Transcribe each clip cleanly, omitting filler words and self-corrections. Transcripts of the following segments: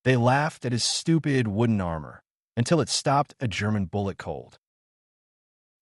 They laughed at his stupid wooden armor until it stopped a German bullet cold.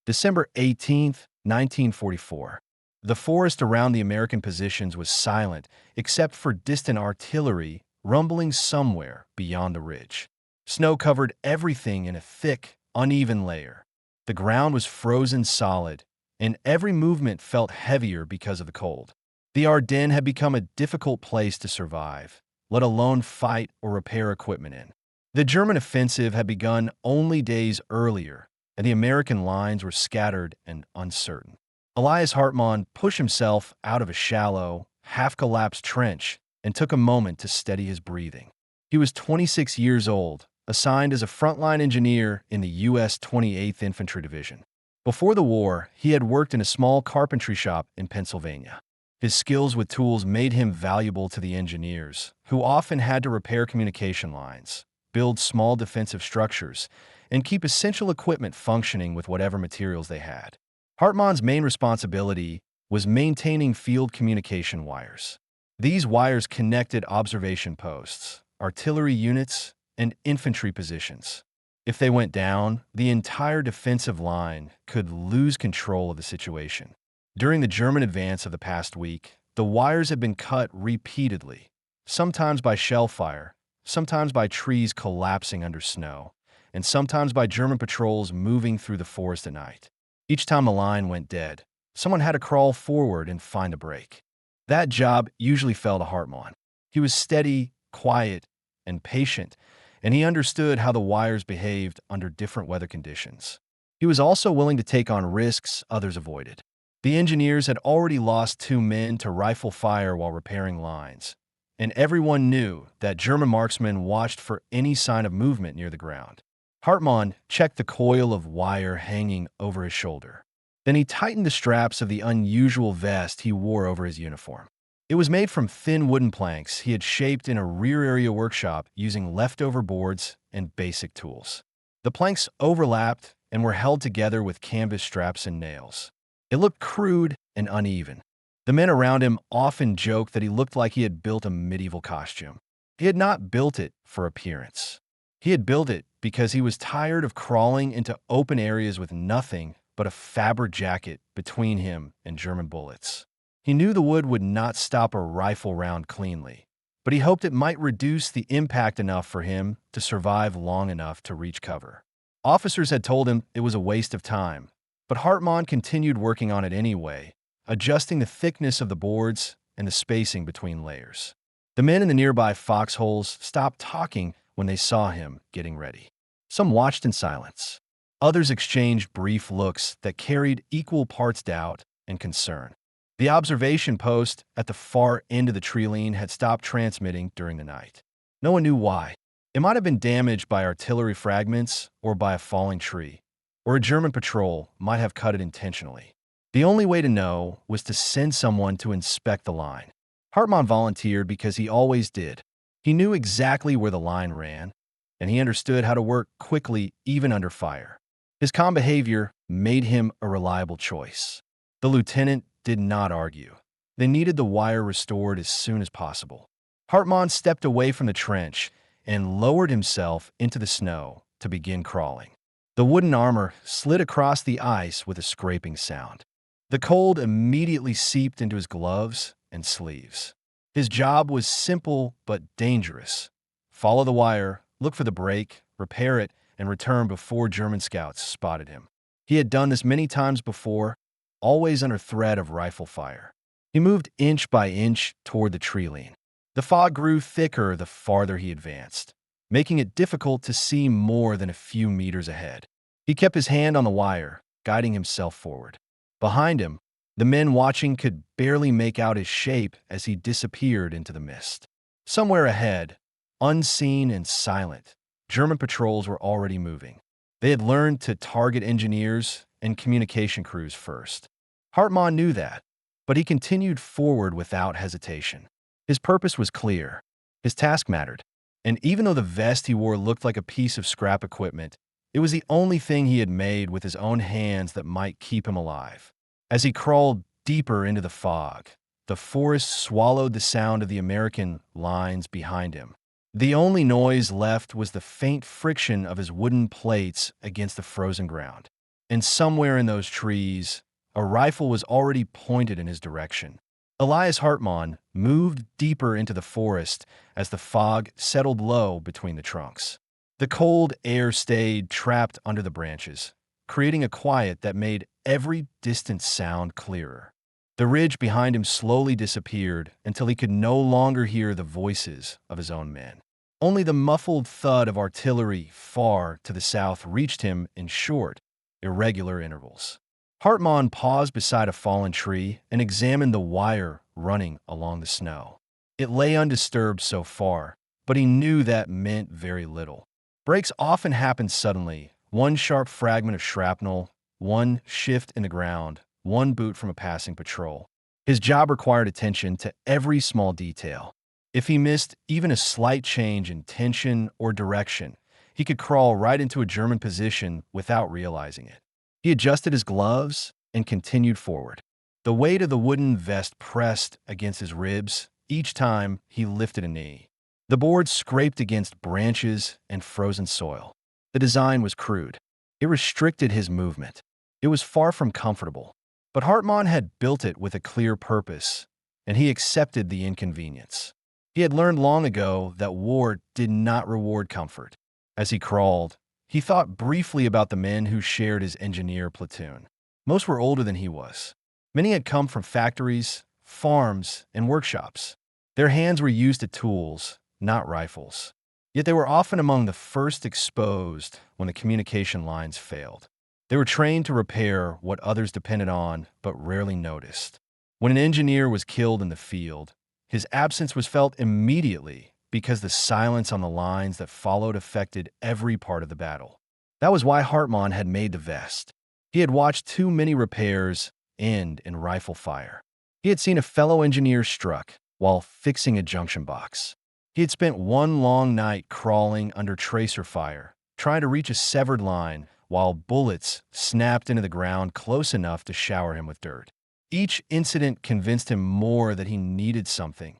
December 18th, 1944. The forest around the American positions was silent except for distant artillery rumbling somewhere beyond the ridge. Snow covered everything in a thick, uneven layer. The ground was frozen solid, and every movement felt heavier because of the cold. The Ardennes had become a difficult place to survive, let alone fight or repair equipment in. The German offensive had begun only days earlier, and the American lines were scattered and uncertain. Elias Hartmann pushed himself out of a shallow, half-collapsed trench and took a moment to steady his breathing. He was 26 years old, assigned as a frontline engineer in the U.S. 28th Infantry Division. Before the war, he had worked in a small carpentry shop in Pennsylvania. His skills with tools made him valuable to the engineers, who often had to repair communication lines, build small defensive structures, and keep essential equipment functioning with whatever materials they had. Hartmann's main responsibility was maintaining field communication wires. These wires connected observation posts, artillery units, and infantry positions. If they went down, the entire defensive line could lose control of the situation. During the German advance of the past week, the wires had been cut repeatedly, sometimes by shell fire, sometimes by trees collapsing under snow, and sometimes by German patrols moving through the forest at night. Each time the line went dead, someone had to crawl forward and find a break. That job usually fell to Hartmann. He was steady, quiet, and patient, and he understood how the wires behaved under different weather conditions. He was also willing to take on risks others avoided. The engineers had already lost 2 men to rifle fire while repairing lines, and everyone knew that German marksmen watched for any sign of movement near the ground. Hartmann checked the coil of wire hanging over his shoulder. Then he tightened the straps of the unusual vest he wore over his uniform. It was made from thin wooden planks he had shaped in a rear area workshop using leftover boards and basic tools. The planks overlapped and were held together with canvas straps and nails. It looked crude and uneven. The men around him often joked that he looked like he had built a medieval costume. He had not built it for appearance. He had built it because he was tired of crawling into open areas with nothing but a fabric jacket between him and German bullets. He knew the wood would not stop a rifle round cleanly, but he hoped it might reduce the impact enough for him to survive long enough to reach cover. Officers had told him it was a waste of time, but Hartmann continued working on it anyway, adjusting the thickness of the boards and the spacing between layers. The men in the nearby foxholes stopped talking when they saw him getting ready. Some watched in silence. Others exchanged brief looks that carried equal parts doubt and concern. The observation post at the far end of the tree line had stopped transmitting during the night. No one knew why. It might have been damaged by artillery fragments or by a falling tree, or a German patrol might have cut it intentionally. The only way to know was to send someone to inspect the line. Hartmann volunteered because he always did. He knew exactly where the line ran, and he understood how to work quickly even under fire. His calm behavior made him a reliable choice. The lieutenant did not argue. They needed the wire restored as soon as possible. Hartmann stepped away from the trench and lowered himself into the snow to begin crawling. The wooden armor slid across the ice with a scraping sound. The cold immediately seeped into his gloves and sleeves. His job was simple but dangerous. Follow the wire, look for the break, repair it, and return before German scouts spotted him. He had done this many times before, always under threat of rifle fire. He moved inch by inch toward the tree line. The fog grew thicker the farther he advanced, making it difficult to see more than a few meters ahead. He kept his hand on the wire, guiding himself forward. Behind him, the men watching could barely make out his shape as he disappeared into the mist. Somewhere ahead, unseen and silent, German patrols were already moving. They had learned to target engineers and communication crews first. Hartmann knew that, but he continued forward without hesitation. His purpose was clear. His task mattered. And even though the vest he wore looked like a piece of scrap equipment, it was the only thing he had made with his own hands that might keep him alive. As he crawled deeper into the fog, the forest swallowed the sound of the American lines behind him. The only noise left was the faint friction of his wooden plates against the frozen ground. And somewhere in those trees, a rifle was already pointed in his direction. Elias Hartmann moved deeper into the forest as the fog settled low between the trunks. The cold air stayed trapped under the branches, creating a quiet that made every distant sound clearer. The ridge behind him slowly disappeared until he could no longer hear the voices of his own men. Only the muffled thud of artillery far to the south reached him in short, irregular intervals. Hartmann paused beside a fallen tree and examined the wire running along the snow. It lay undisturbed so far, but he knew that meant very little. Breaks often happened suddenly. One sharp fragment of shrapnel, one shift in the ground, one boot from a passing patrol. His job required attention to every small detail. If he missed even a slight change in tension or direction, he could crawl right into a German position without realizing it. He adjusted his gloves and continued forward. The weight of the wooden vest pressed against his ribs each time he lifted a knee. The board scraped against branches and frozen soil. The design was crude. It restricted his movement. It was far from comfortable. But Hartmann had built it with a clear purpose, and he accepted the inconvenience. He had learned long ago that war did not reward comfort. As he crawled, he thought briefly about the men who shared his engineer platoon. Most were older than he was. Many had come from factories, farms, and workshops. Their hands were used to tools, not rifles. Yet they were often among the first exposed when the communication lines failed. They were trained to repair what others depended on but rarely noticed. When an engineer was killed in the field, his absence was felt immediately because the silence on the lines that followed affected every part of the battle. That was why Hartmann had made the vest. He had watched too many repairs end in rifle fire. He had seen a fellow engineer struck while fixing a junction box. He had spent one long night crawling under tracer fire, trying to reach a severed line while bullets snapped into the ground close enough to shower him with dirt. Each incident convinced him more that he needed something,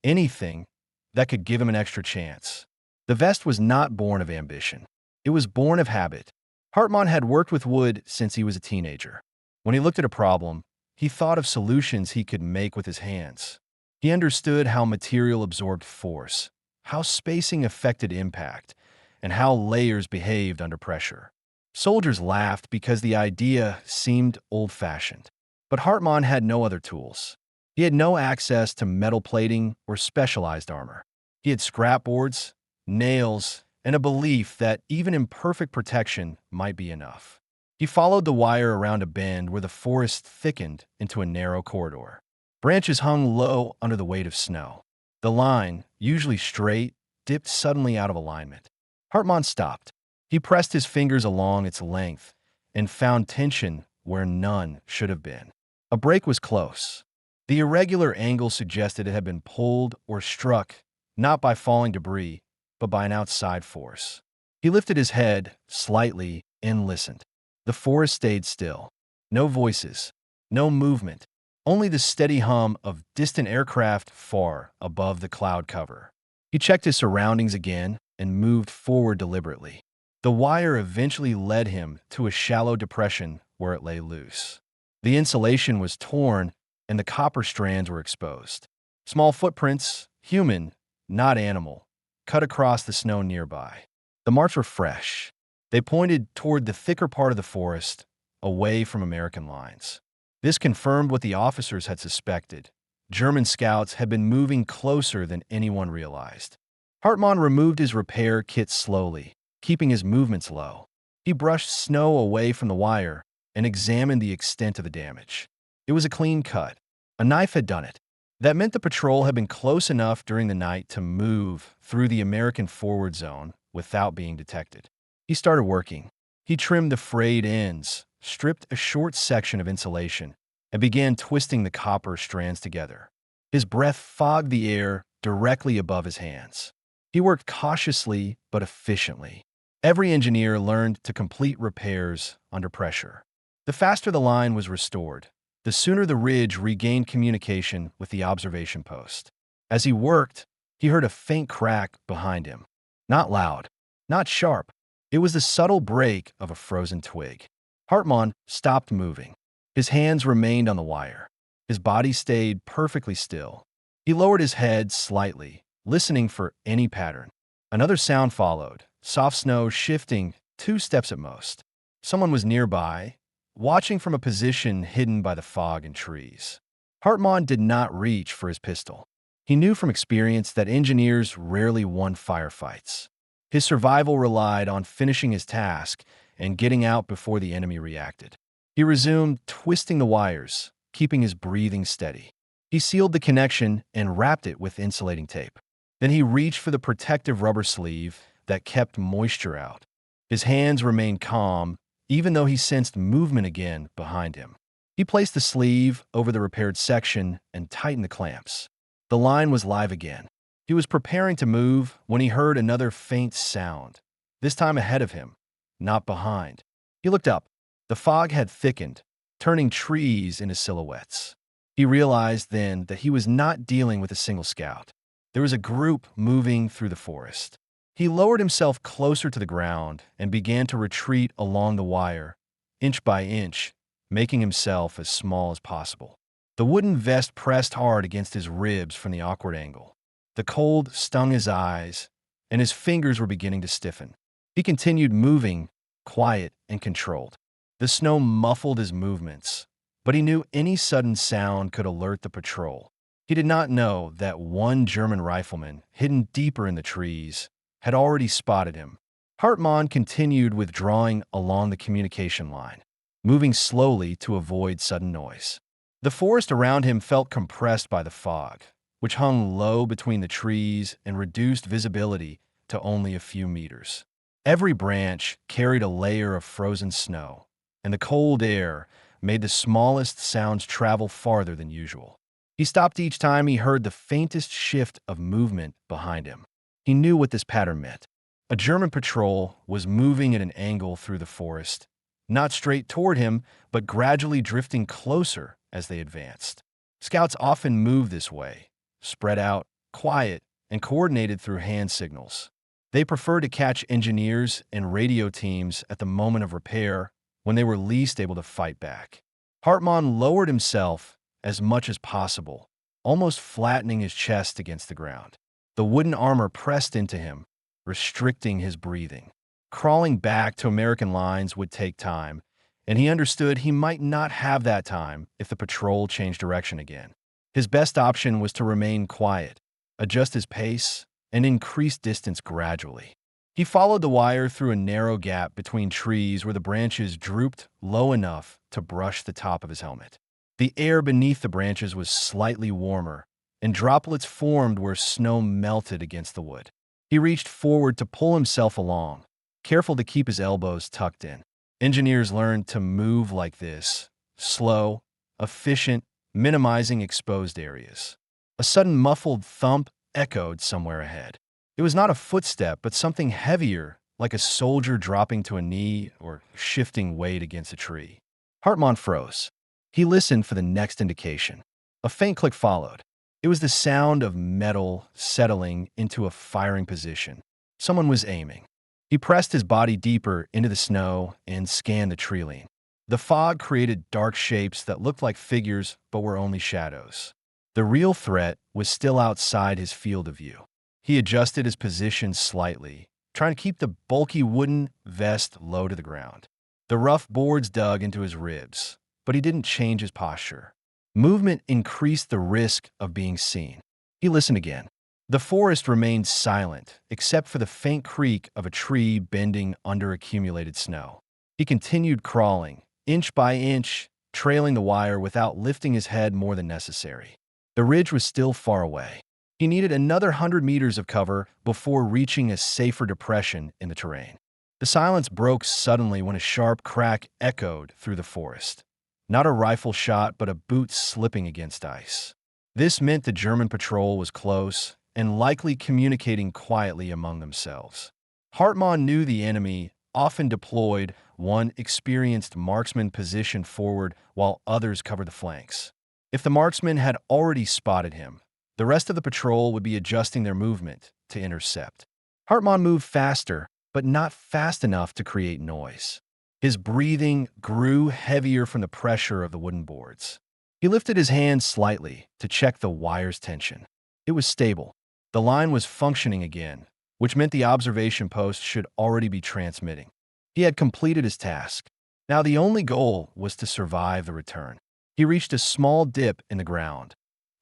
anything, that could give him an extra chance. The vest was not born of ambition. It was born of habit. Hartmann had worked with wood since he was a teenager. When he looked at a problem, he thought of solutions he could make with his hands. He understood how material absorbed force, how spacing affected impact, and how layers behaved under pressure. Soldiers laughed because the idea seemed old-fashioned. But Hartmann had no other tools. He had no access to metal plating or specialized armor. He had scrapboards, nails, and a belief that even imperfect protection might be enough. He followed the wire around a bend where the forest thickened into a narrow corridor. Branches hung low under the weight of snow. The line, usually straight, dipped suddenly out of alignment. Hartmann stopped. He pressed his fingers along its length and found tension where none should have been. A break was close. The irregular angle suggested it had been pulled or struck, not by falling debris, but by an outside force. He lifted his head slightly and listened. The forest stayed still. No voices, no movement, only the steady hum of distant aircraft far above the cloud cover. He checked his surroundings again and moved forward deliberately. The wire eventually led him to a shallow depression where it lay loose. The insulation was torn and the copper strands were exposed. Small footprints, human, not animal, cut across the snow nearby. The marks were fresh. They pointed toward the thicker part of the forest, away from American lines. This confirmed what the officers had suspected. German scouts had been moving closer than anyone realized. Hartmann removed his repair kit slowly, keeping his movements low. He brushed snow away from the wire and examined the extent of the damage. It was a clean cut. A knife had done it. That meant the patrol had been close enough during the night to move through the American forward zone without being detected. He started working. He trimmed the frayed ends, stripped a short section of insulation, and began twisting the copper strands together. His breath fogged the air directly above his hands. He worked cautiously but efficiently. Every engineer learned to complete repairs under pressure. The faster the line was restored, the sooner the ridge regained communication with the observation post. As he worked, He heard a faint crack behind him. Not loud, not sharp. It was the subtle break of a frozen twig. Hartmann stopped moving. His hands remained on the wire. His body stayed perfectly still. He lowered his head slightly, listening for any pattern. Another sound followed, soft snow shifting 2 steps at most. Someone was nearby, watching from a position hidden by the fog and trees. Hartmann did not reach for his pistol. He knew from experience that engineers rarely won firefights. His survival relied on finishing his task and getting out before the enemy reacted. He resumed twisting the wires, keeping his breathing steady. He sealed the connection and wrapped it with insulating tape. Then he reached for the protective rubber sleeve that kept moisture out. His hands remained calm, even though he sensed movement again behind him. He placed the sleeve over the repaired section and tightened the clamps. The line was live again. He was preparing to move when he heard another faint sound, this time ahead of him, not behind. He looked up. The fog had thickened, turning trees into silhouettes. He realized then that he was not dealing with a single scout. There was a group moving through the forest. He lowered himself closer to the ground and began to retreat along the wire, inch by inch, making himself as small as possible. The wooden vest pressed hard against his ribs from the awkward angle. The cold stung his eyes, and his fingers were beginning to stiffen. He continued moving, quiet and controlled. The snow muffled his movements, but he knew any sudden sound could alert the patrol. He did not know that one German rifleman, hidden deeper in the trees, had already spotted him. Hartmann continued withdrawing along the communication line, moving slowly to avoid sudden noise. The forest around him felt compressed by the fog, which hung low between the trees and reduced visibility to only a few meters. Every branch carried a layer of frozen snow, and the cold air made the smallest sounds travel farther than usual. He stopped each time he heard the faintest shift of movement behind him. He knew what this pattern meant. A German patrol was moving at an angle through the forest, not straight toward him, but gradually drifting closer as they advanced. Scouts often move this way, spread out, quiet, and coordinated through hand signals. They prefer to catch engineers and radio teams at the moment of repair when they were least able to fight back. Hartmann lowered himself as much as possible, almost flattening his chest against the ground. The wooden armor pressed into him, restricting his breathing. Crawling back to American lines would take time, and he understood he might not have that time if the patrol changed direction again. His best option was to remain quiet, adjust his pace, and increase distance gradually. He followed the wire through a narrow gap between trees where the branches drooped low enough to brush the top of his helmet. The air beneath the branches was slightly warmer, and droplets formed where snow melted against the wood. He reached forward to pull himself along, careful to keep his elbows tucked in. Engineers learned to move like this, slow, efficient, minimizing exposed areas. A sudden muffled thump echoed somewhere ahead. It was not a footstep, but something heavier, like a soldier dropping to a knee or shifting weight against a tree. Hartmann froze. He listened for the next indication. A faint click followed. It was the sound of metal settling into a firing position. Someone was aiming. He pressed his body deeper into the snow and scanned the tree line. The fog created dark shapes that looked like figures but were only shadows. The real threat was still outside his field of view. He adjusted his position slightly, trying to keep the bulky wooden vest low to the ground. The rough boards dug into his ribs, but he didn't change his posture. Movement increased the risk of being seen. He listened again. The forest remained silent, except for the faint creak of a tree bending under accumulated snow. He continued crawling, inch by inch, trailing the wire without lifting his head more than necessary. The ridge was still far away. He needed another 100 meters of cover before reaching a safer depression in the terrain. The silence broke suddenly when a sharp crack echoed through the forest. Not a rifle shot, but a boot slipping against ice. This meant the German patrol was close and likely communicating quietly among themselves. Hartmann knew the enemy often deployed one experienced marksman position forward while others covered the flanks. If the marksman had already spotted him, The rest of the patrol would be adjusting their movement to intercept. Hartmann moved faster, but not fast enough to create noise. His breathing grew heavier from the pressure of the wooden boards. He lifted his hand slightly to check the wire's tension. It was stable. The line was functioning again, which meant the observation post should already be transmitting. He had completed his task. Now the only goal was to survive the return. He reached a small dip in the ground,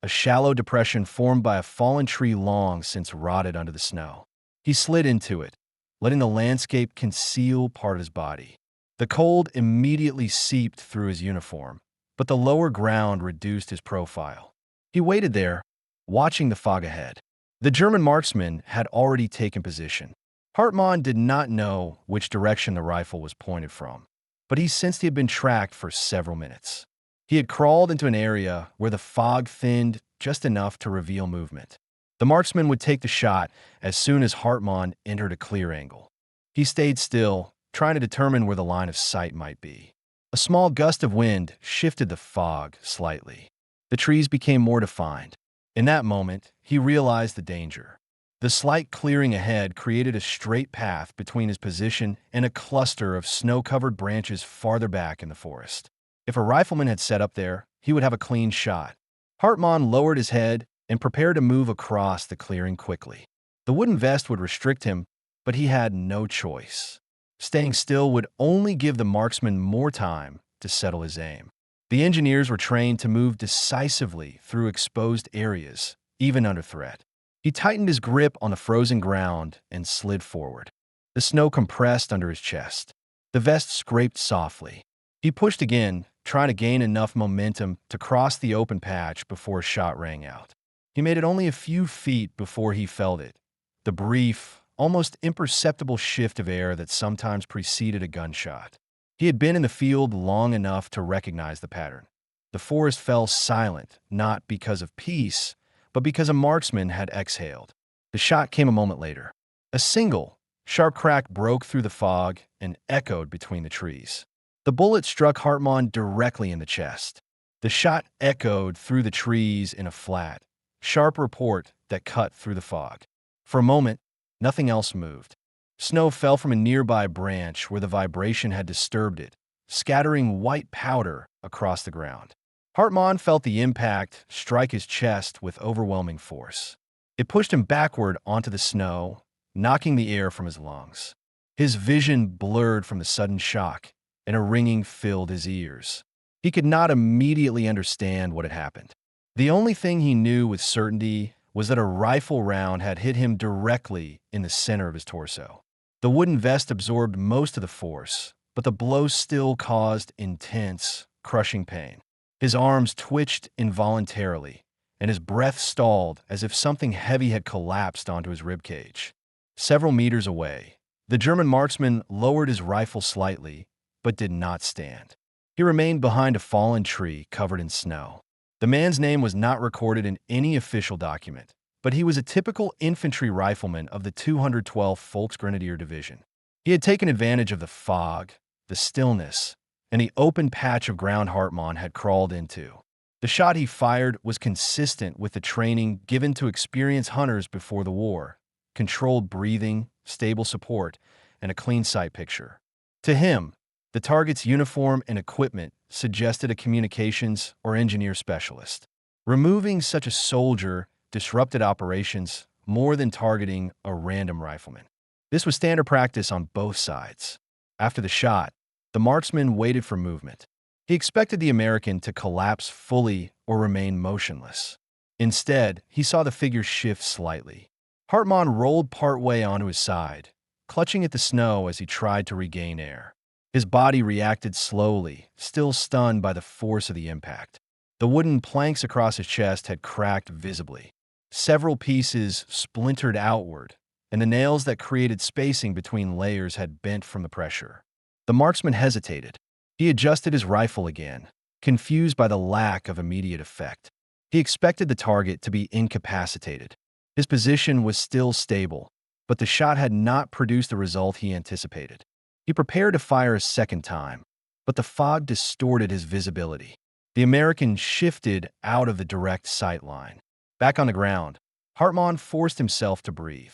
a shallow depression formed by a fallen tree long since rotted under the snow. He slid into it, letting the landscape conceal part of his body. The cold immediately seeped through his uniform, but the lower ground reduced his profile. He waited there, watching the fog ahead. The German marksman had already taken position. Hartmann did not know which direction the rifle was pointed from, but he sensed he had been tracked for several minutes. He had crawled into an area where the fog thinned just enough to reveal movement. The marksman would take the shot as soon as Hartmann entered a clear angle. He stayed still, trying to determine where the line of sight might be. A small gust of wind shifted the fog slightly. The trees became more defined. In that moment, he realized the danger. The slight clearing ahead created a straight path between his position and a cluster of snow-covered branches farther back in the forest. If a rifleman had set up there, he would have a clean shot. Hartmann lowered his head and prepared to move across the clearing quickly. The wooden vest would restrict him, but he had no choice. Staying still would only give the marksman more time to settle his aim. The engineers were trained to move decisively through exposed areas, even under threat. He tightened his grip on the frozen ground and slid forward. The snow compressed under his chest. The vest scraped softly. He pushed again, trying to gain enough momentum to cross the open patch before a shot rang out. He made it only a few feet before he felt it, the brief, almost imperceptible shift of air that sometimes preceded a gunshot. He had been in the field long enough to recognize the pattern. The forest fell silent, not because of peace, but because a marksman had exhaled. The shot came a moment later. A single, sharp crack broke through the fog and echoed between the trees. The bullet struck Hartmann directly in the chest. The shot echoed through the trees in a flat, sharp report that cut through the fog. For a moment, nothing else moved. Snow fell from a nearby branch where the vibration had disturbed it, scattering white powder across the ground. Hartmann felt the impact strike his chest with overwhelming force. It pushed him backward onto the snow, knocking the air from his lungs. His vision blurred from the sudden shock, and a ringing filled his ears. He could not immediately understand what had happened. The only thing he knew with certainty was that a rifle round had hit him directly in the center of his torso. The wooden vest absorbed most of the force, but the blow still caused intense, crushing pain. His arms twitched involuntarily, and his breath stalled as if something heavy had collapsed onto his ribcage. Several meters away, the German marksman lowered his rifle slightly, but did not stand. He remained behind a fallen tree covered in snow. The man's name was not recorded in any official document, but he was a typical infantry rifleman of the 212th Volksgrenadier Division. He had taken advantage of the fog, the stillness, and the open patch of ground Hartmann had crawled into. The shot he fired was consistent with the training given to experienced hunters before the war: controlled breathing, stable support, and a clean sight picture. To him, the target's uniform and equipment suggested a communications or engineer specialist. Removing such a soldier disrupted operations more than targeting a random rifleman. This was standard practice on both sides. After the shot, the marksman waited for movement. He expected the American to collapse fully or remain motionless. Instead, he saw the figure shift slightly. Hartmann rolled partway onto his side, clutching at the snow as he tried to regain air. His body reacted slowly, still stunned by the force of the impact. The wooden planks across his chest had cracked visibly. Several pieces splintered outward, and the nails that created spacing between layers had bent from the pressure. The marksman hesitated. He adjusted his rifle again, confused by the lack of immediate effect. He expected the target to be incapacitated. His position was still stable, but the shot had not produced the result he anticipated. He prepared to fire a second time, but the fog distorted his visibility. The American shifted out of the direct sight line. Back on the ground, Hartmann forced himself to breathe.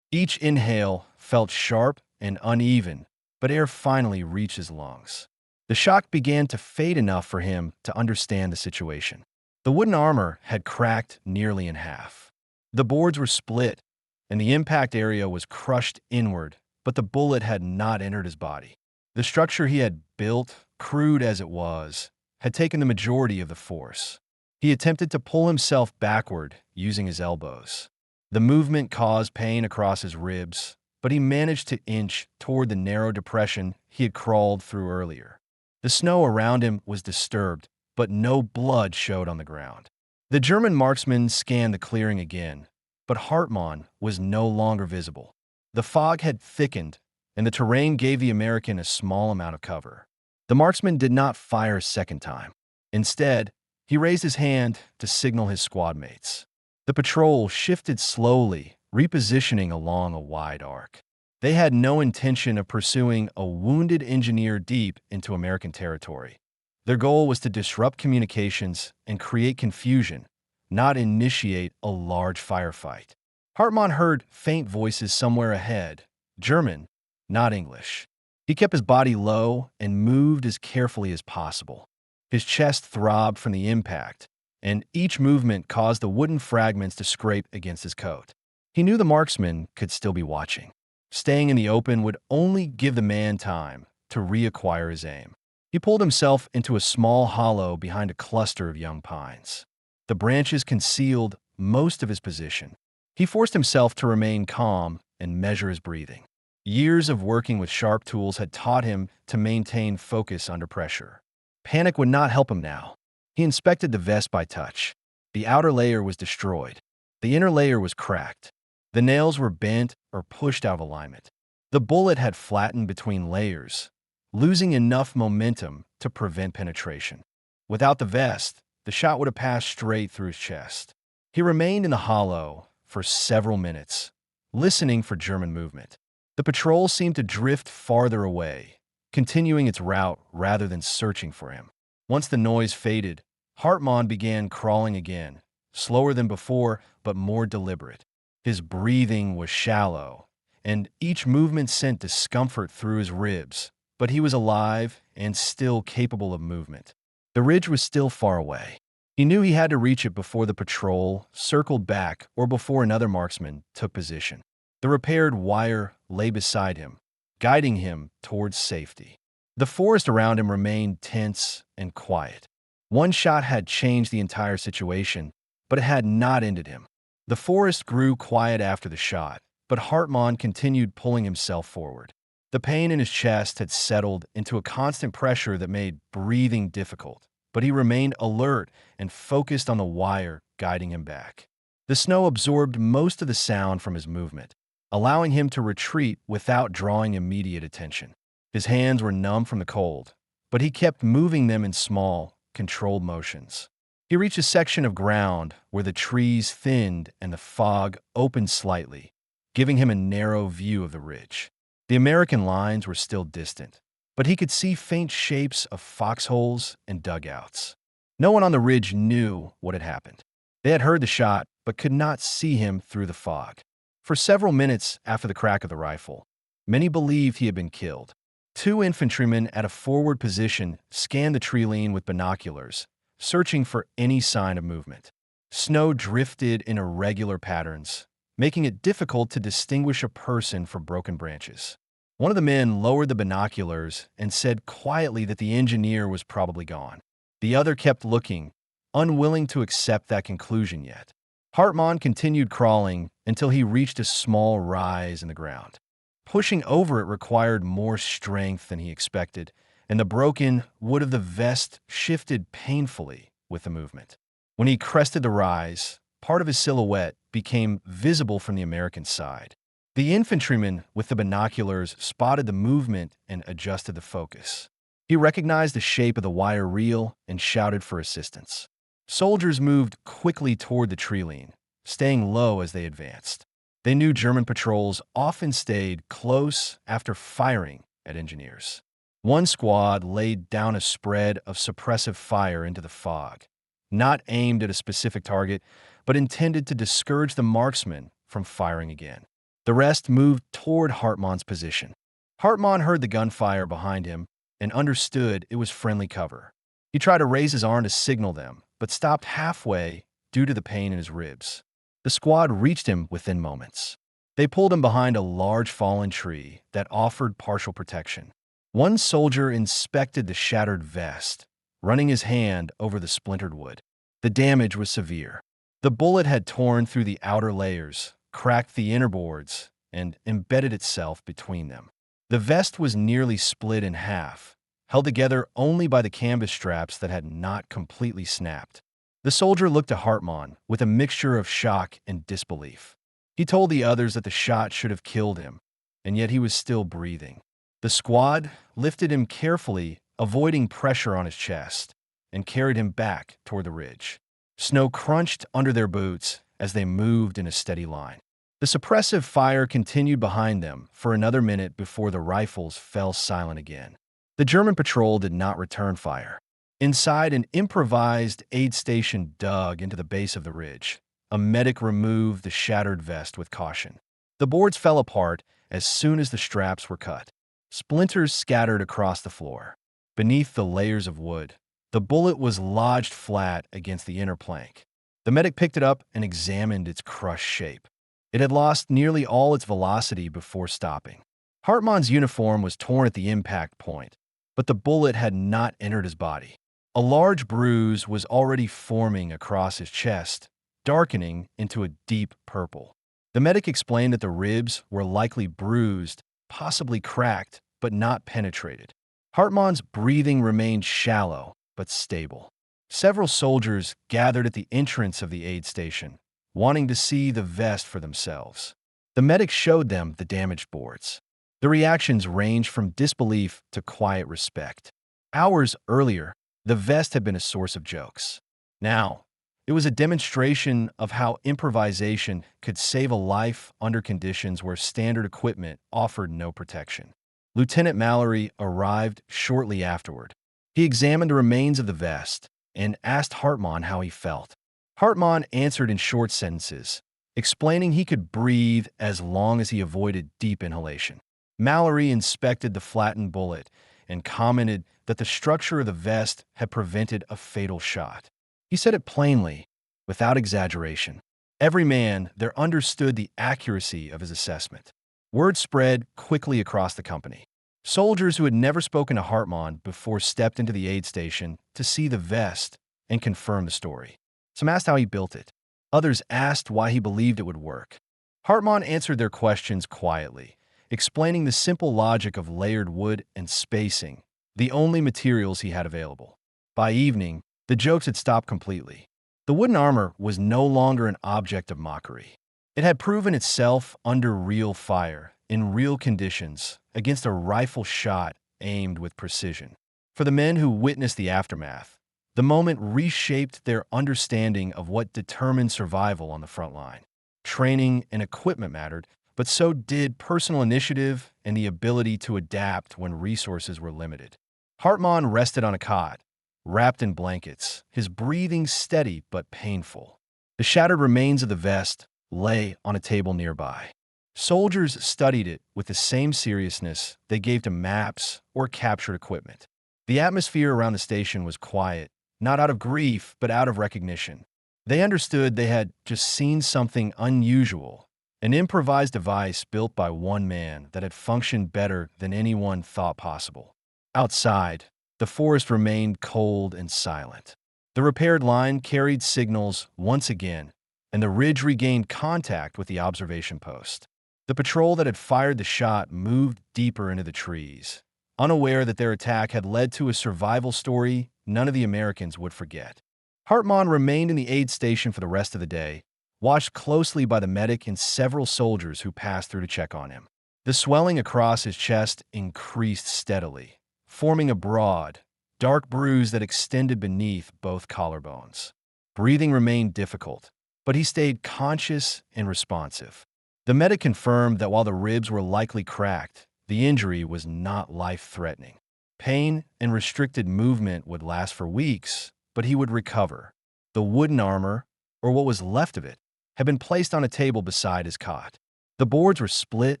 Each inhale felt sharp and uneven, but air finally reached his lungs. The shock began to fade enough for him to understand the situation. The wooden armor had cracked nearly in half. The boards were split, and the impact area was crushed inward, but the bullet had not entered his body. The structure he had built, crude as it was, had taken the majority of the force. He attempted to pull himself backward using his elbows. The movement caused pain across his ribs, but he managed to inch toward the narrow depression he had crawled through earlier. The snow around him was disturbed, but no blood showed on the ground. The German marksman scanned the clearing again, but Hartmann was no longer visible. The fog had thickened, and the terrain gave the American a small amount of cover. The marksman did not fire a second time. Instead, he raised his hand to signal his squad mates. The patrol shifted slowly, repositioning along a wide arc. They had no intention of pursuing a wounded engineer deep into American territory. Their goal was to disrupt communications and create confusion, not initiate a large firefight. Hartmann heard faint voices somewhere ahead, German, not English. He kept his body low and moved as carefully as possible. His chest throbbed from the impact, and each movement caused the wooden fragments to scrape against his coat. He knew the marksman could still be watching. Staying in the open would only give the man time to reacquire his aim. He pulled himself into a small hollow behind a cluster of young pines. The branches concealed most of his position. He forced himself to remain calm and measure his breathing. Years of working with sharp tools had taught him to maintain focus under pressure. Panic would not help him now. He inspected the vest by touch. The outer layer was destroyed. The inner layer was cracked. The nails were bent or pushed out of alignment. The bullet had flattened between layers, losing enough momentum to prevent penetration. Without the vest, the shot would have passed straight through his chest. He remained in the hollow for several minutes, listening for German movement. The patrol seemed to drift farther away, continuing its route rather than searching for him. Once the noise faded, Hartmann began crawling again, slower than before but more deliberate. His breathing was shallow, and each movement sent discomfort through his ribs, but he was alive and still capable of movement. The ridge was still far away. He knew he had to reach it before the patrol circled back or before another marksman took position. The repaired wire lay beside him, guiding him towards safety. The forest around him remained tense and quiet. One shot had changed the entire situation, but it had not ended him. The forest grew quiet after the shot, but Hartmann continued pulling himself forward. The pain in his chest had settled into a constant pressure that made breathing difficult, but he remained alert and focused on the wire guiding him back. The snow absorbed most of the sound from his movement, allowing him to retreat without drawing immediate attention. His hands were numb from the cold, but he kept moving them in small, controlled motions. He reached a section of ground where the trees thinned and the fog opened slightly, giving him a narrow view of the ridge. The American lines were still distant, but he could see faint shapes of foxholes and dugouts. No one on the ridge knew what had happened. They had heard the shot, but could not see him through the fog. For several minutes after the crack of the rifle, many believed he had been killed. Two infantrymen at a forward position scanned the tree line with binoculars, searching for any sign of movement. Snow drifted in irregular patterns, making it difficult to distinguish a person from broken branches. One of the men lowered the binoculars and said quietly that the engineer was probably gone. The other kept looking, unwilling to accept that conclusion yet. Hartmann continued crawling until he reached a small rise in the ground. Pushing over it required more strength than he expected, and the broken wood of the vest shifted painfully with the movement. When he crested the rise, part of his silhouette became visible from the American side. The infantryman with the binoculars spotted the movement and adjusted the focus. He recognized the shape of the wire reel and shouted for assistance. Soldiers moved quickly toward the tree line, staying low as they advanced. They knew German patrols often stayed close after firing at engineers. One squad laid down a spread of suppressive fire into the fog, not aimed at a specific target, but intended to discourage the marksman from firing again. The rest moved toward Hartmann's position. Hartmann heard the gunfire behind him and understood it was friendly cover. He tried to raise his arm to signal them, but stopped halfway due to the pain in his ribs. The squad reached him within moments. They pulled him behind a large fallen tree that offered partial protection. One soldier inspected the shattered vest, running his hand over the splintered wood. The damage was severe. The bullet had torn through the outer layers, cracked the inner boards, and embedded itself between them. The vest was nearly split in half, held together only by the canvas straps that had not completely snapped. The soldier looked to Hartmann with a mixture of shock and disbelief. He told the others that the shot should have killed him, and yet he was still breathing. The squad lifted him carefully, avoiding pressure on his chest, and carried him back toward the ridge. Snow crunched under their boots as they moved in a steady line. The suppressive fire continued behind them for another minute before the rifles fell silent again. The German patrol did not return fire. Inside an improvised aid station dug into the base of the ridge, a medic removed the shattered vest with caution. The boards fell apart as soon as the straps were cut. Splinters scattered across the floor. Beneath the layers of wood, the bullet was lodged flat against the inner plank. The medic picked it up and examined its crushed shape. It had lost nearly all its velocity before stopping. Hartmann's uniform was torn at the impact point, but the bullet had not entered his body. A large bruise was already forming across his chest, darkening into a deep purple. The medic explained that the ribs were likely bruised, possibly cracked, but not penetrated. Hartmann's breathing remained shallow but stable. Several soldiers gathered at the entrance of the aid station, wanting to see the vest for themselves. The medic showed them the damaged boards. The reactions ranged from disbelief to quiet respect. Hours earlier, the vest had been a source of jokes. Now, it was a demonstration of how improvisation could save a life under conditions where standard equipment offered no protection. Lieutenant Mallory arrived shortly afterward. He examined the remains of the vest and asked Hartmann how he felt. Hartmann answered in short sentences, explaining he could breathe as long as he avoided deep inhalation. Mallory inspected the flattened bullet and commented that the structure of the vest had prevented a fatal shot. He said it plainly, without exaggeration. Every man there understood the accuracy of his assessment. Word spread quickly across the company. Soldiers who had never spoken to Hartmann before stepped into the aid station to see the vest and confirm the story. Some asked how he built it. Others asked why he believed it would work. Hartmann answered their questions quietly, explaining the simple logic of layered wood and spacing, the only materials he had available. By evening, the jokes had stopped completely. The wooden armor was no longer an object of mockery. It had proven itself under real fire, in real conditions, against a rifle shot aimed with precision. For the men who witnessed the aftermath, the moment reshaped their understanding of what determined survival on the front line. Training and equipment mattered, but so did personal initiative and the ability to adapt when resources were limited. Hartmann rested on a cot, wrapped in blankets, his breathing steady but painful. The shattered remains of the vest lay on a table nearby. Soldiers studied it with the same seriousness they gave to maps or captured equipment. The atmosphere around the station was quiet, not out of grief, but out of recognition. They understood they had just seen something unusual, an improvised device built by one man that had functioned better than anyone thought possible. Outside, the forest remained cold and silent. The repaired line carried signals once again, and the ridge regained contact with the observation post. The patrol that had fired the shot moved deeper into the trees, unaware that their attack had led to a survival story none of the Americans would forget. Hartmann remained in the aid station for the rest of the day, watched closely by the medic and several soldiers who passed through to check on him. The swelling across his chest increased steadily, forming a broad, dark bruise that extended beneath both collarbones. Breathing remained difficult, but he stayed conscious and responsive. The medic confirmed that while the ribs were likely cracked, the injury was not life-threatening. Pain and restricted movement would last for weeks, but he would recover. The wooden armor, or what was left of it, had been placed on a table beside his cot. The boards were split,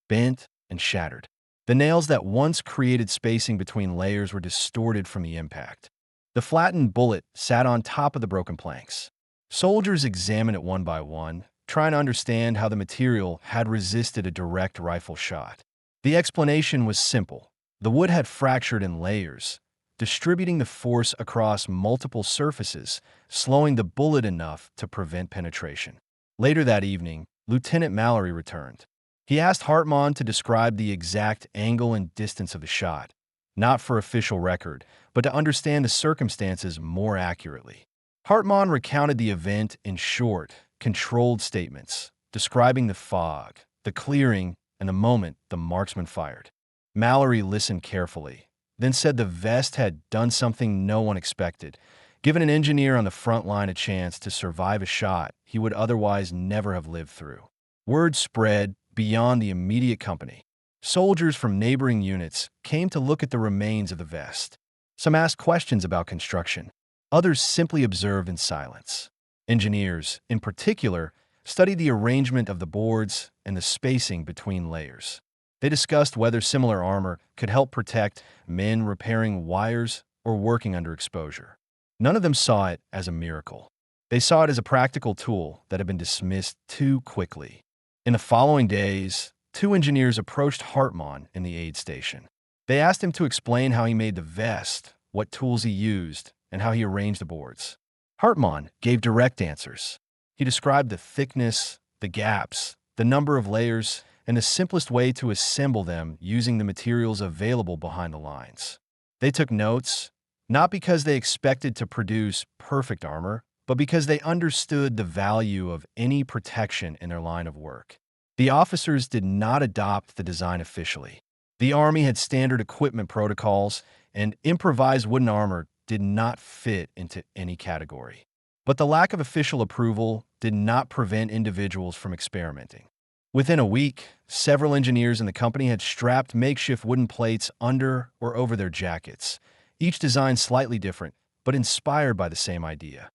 bent, and shattered. The nails that once created spacing between layers were distorted from the impact. The flattened bullet sat on top of the broken planks. Soldiers examined it one by one, trying to understand how the material had resisted a direct rifle shot. The explanation was simple. The wood had fractured in layers, distributing the force across multiple surfaces, slowing the bullet enough to prevent penetration. Later that evening, Lieutenant Mallory returned. He asked Hartmann to describe the exact angle and distance of the shot, not for official record, but to understand the circumstances more accurately. Hartmann recounted the event in short, controlled statements, describing the fog, the clearing, and the moment the marksman fired. Mallory listened carefully, then said the vest had done something no one expected, given an engineer on the front line a chance to survive a shot he would otherwise never have lived through. Word spread beyond the immediate company. Soldiers from neighboring units came to look at the remains of the vest. Some asked questions about construction. Others simply observed in silence. Engineers, in particular, studied the arrangement of the boards and the spacing between layers. They discussed whether similar armor could help protect men repairing wires or working under exposure. None of them saw it as a miracle. They saw it as a practical tool that had been dismissed too quickly. In the following days, two engineers approached Hartmann in the aid station. They asked him to explain how he made the vest, what tools he used, and how he arranged the boards. Hartmann gave direct answers. He described the thickness, the gaps, the number of layers, and the simplest way to assemble them using the materials available behind the lines. They took notes, not because they expected to produce perfect armor, but because they understood the value of any protection in their line of work. The officers did not adopt the design officially. The Army had standard equipment protocols, and improvised wooden armor did not fit into any category. But the lack of official approval did not prevent individuals from experimenting. Within a week, several engineers in the company had strapped makeshift wooden plates under or over their jackets, each design slightly different, but inspired by the same idea: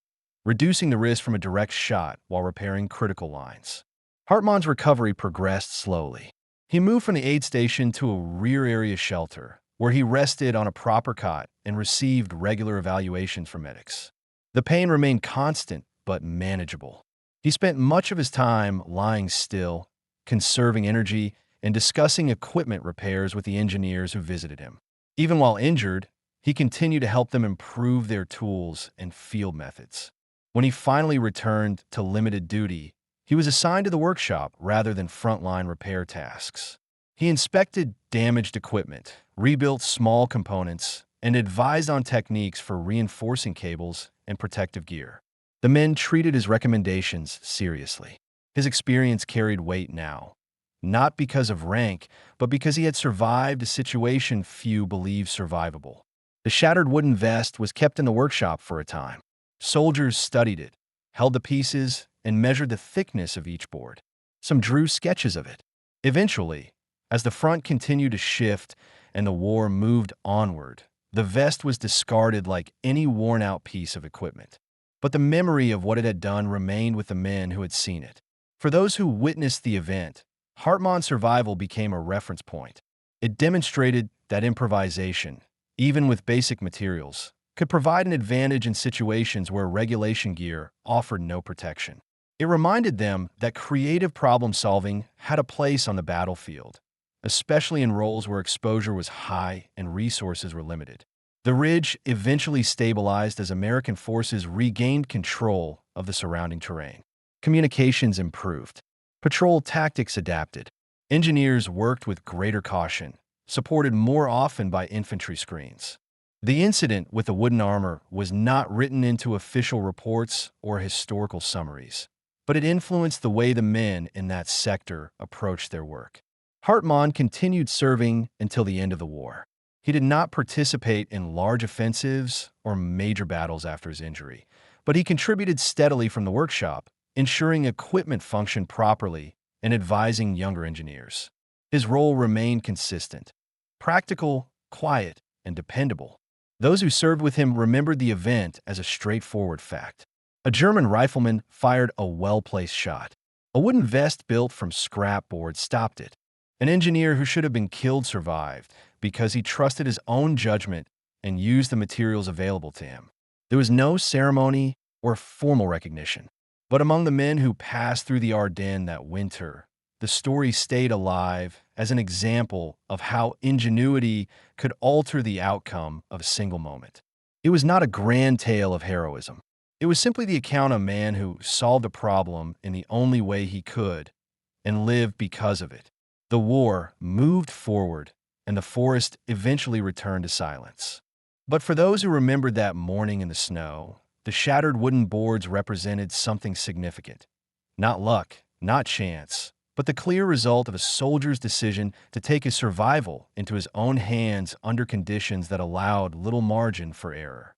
reducing the risk from a direct shot while repairing critical lines. Hartmann's recovery progressed slowly. He moved from the aid station to a rear area shelter, where he rested on a proper cot and received regular evaluations from medics. The pain remained constant, but manageable. He spent much of his time lying still, conserving energy, and discussing equipment repairs with the engineers who visited him. Even while injured, he continued to help them improve their tools and field methods. When he finally returned to limited duty, he was assigned to the workshop rather than frontline repair tasks. He inspected damaged equipment, rebuilt small components, and advised on techniques for reinforcing cables and protective gear. The men treated his recommendations seriously. His experience carried weight now, not because of rank, but because he had survived a situation few believed survivable. The shattered wooden vest was kept in the workshop for a time. Soldiers studied it, held the pieces, and measured the thickness of each board. Some drew sketches of it. Eventually, as the front continued to shift and the war moved onward, the vest was discarded like any worn-out piece of equipment. But the memory of what it had done remained with the men who had seen it. For those who witnessed the event, Hartmann's survival became a reference point. It demonstrated that improvisation, even with basic materials, could provide an advantage in situations where regulation gear offered no protection. It reminded them that creative problem-solving had a place on the battlefield, especially in roles where exposure was high and resources were limited. The ridge eventually stabilized as American forces regained control of the surrounding terrain. Communications improved. Patrol tactics adapted. Engineers worked with greater caution, supported more often by infantry screens. The incident with the wooden armor was not written into official reports or historical summaries, but it influenced the way the men in that sector approached their work. Hartmann continued serving until the end of the war. He did not participate in large offensives or major battles after his injury, but he contributed steadily from the workshop, ensuring equipment functioned properly and advising younger engineers. His role remained consistent: practical, quiet, and dependable. Those who served with him remembered the event as a straightforward fact. A German rifleman fired a well-placed shot. A wooden vest built from scrap board stopped it. An engineer who should have been killed survived because he trusted his own judgment and used the materials available to him. There was no ceremony or formal recognition. But among the men who passed through the Ardennes that winter, the story stayed alive as an example of how ingenuity could alter the outcome of a single moment. It was not a grand tale of heroism. It was simply the account of a man who solved a problem in the only way he could and lived because of it. The war moved forward, and the forest eventually returned to silence. But for those who remembered that morning in the snow, the shattered wooden boards represented something significant. Not luck, not chance, but the clear result of a soldier's decision to take his survival into his own hands under conditions that allowed little margin for error.